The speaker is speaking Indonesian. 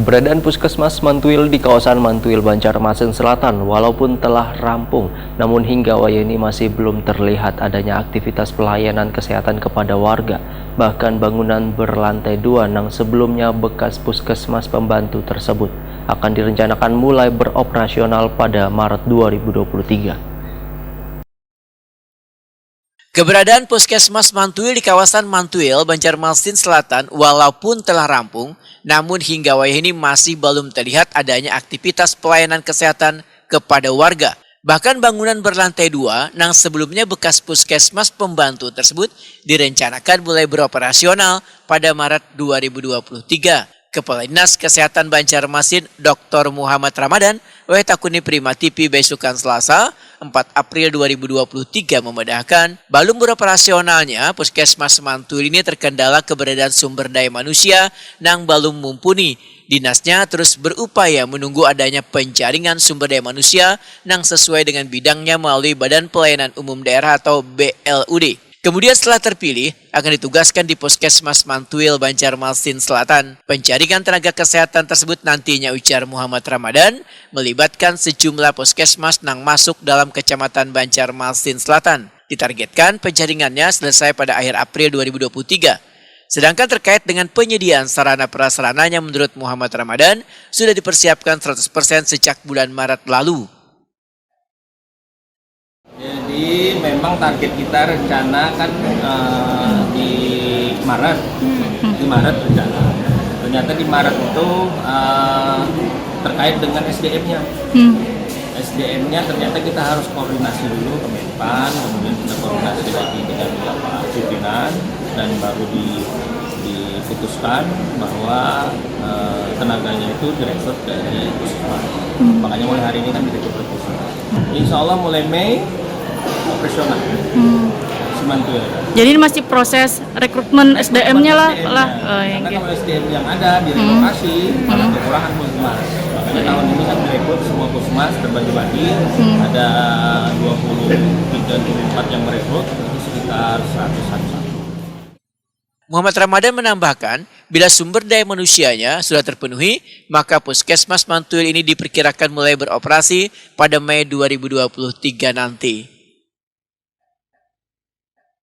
Keberadaan Puskesmas Mantuil di kawasan Mantuil, Banjarmasin Selatan walaupun telah rampung, namun hingga wayah ini masih belum terlihat adanya aktivitas pelayanan kesehatan kepada warga. Bahkan bangunan berlantai 2 yang sebelumnya bekas puskesmas pembantu tersebut akan direncanakan mulai beroperasional pada Maret 2023. Keberadaan Puskesmas Mantuil di kawasan Mantuil, Banjarmasin Selatan walaupun telah rampung, namun hingga wayah ini masih belum terlihat adanya aktivitas pelayanan kesehatan kepada warga. Bahkan bangunan berlantai 2 yang sebelumnya bekas puskesmas pembantu tersebut direncanakan mulai beroperasional pada Maret 2023. Kepala Dinas Kesehatan Banjarmasin, Dr. Muhammad Ramadan, Takuni Prima TV besukan Selasa, 4 April 2023 memedahkan, belum beroperasionalnya Puskesmas Mantuil ini terkendala keberadaan sumber daya manusia yang belum mumpuni. Dinasnya terus berupaya menunggu adanya penjaringan sumber daya manusia yang sesuai dengan bidangnya melalui Badan Pelayanan Umum Daerah atau BLUD. Kemudian setelah terpilih, akan ditugaskan di Puskesmas Mantuil, Banjarmasin Selatan. Penjaringan tenaga kesehatan tersebut nantinya, ujar Muhammad Ramadan, melibatkan sejumlah puskesmas yang masuk dalam Kecamatan Banjarmasin Selatan. Ditargetkan penjaringannya selesai pada akhir April 2023. Sedangkan terkait dengan penyediaan sarana prasarananya, menurut Muhammad Ramadan, sudah dipersiapkan 100% sejak bulan Maret lalu. Jadi memang target kita rencana kan di Maret, rencana. Ternyata di Maret itu terkait dengan SDM-nya. SDM-nya ternyata kita harus koordinasi dulu ke Menpan, kemudian kita koordinasi lagi dengan Bapak pimpinan dan baru diputuskan bahwa tenaganya itu direkrut dari Puskesmas. Makanya mulai hari ini kan direkrut dari Puskesmas. Insya Allah mulai Mei operasional. Mantuil. Jadi masih proses rekrutmen SDM-nya lah. Karena kalau SDM yang ada di relokasi malah kekurangan puskesmas. Makanya tahun ini kan direkrut semua puskesmas terbagi-bagi. Ada 23-24 yang merekrut, itu sekitar 101. Muhammad Ramadan menambahkan, bila sumber daya manusianya sudah terpenuhi, maka Puskesmas Mantuil ini diperkirakan mulai beroperasi pada Mei 2023 nanti.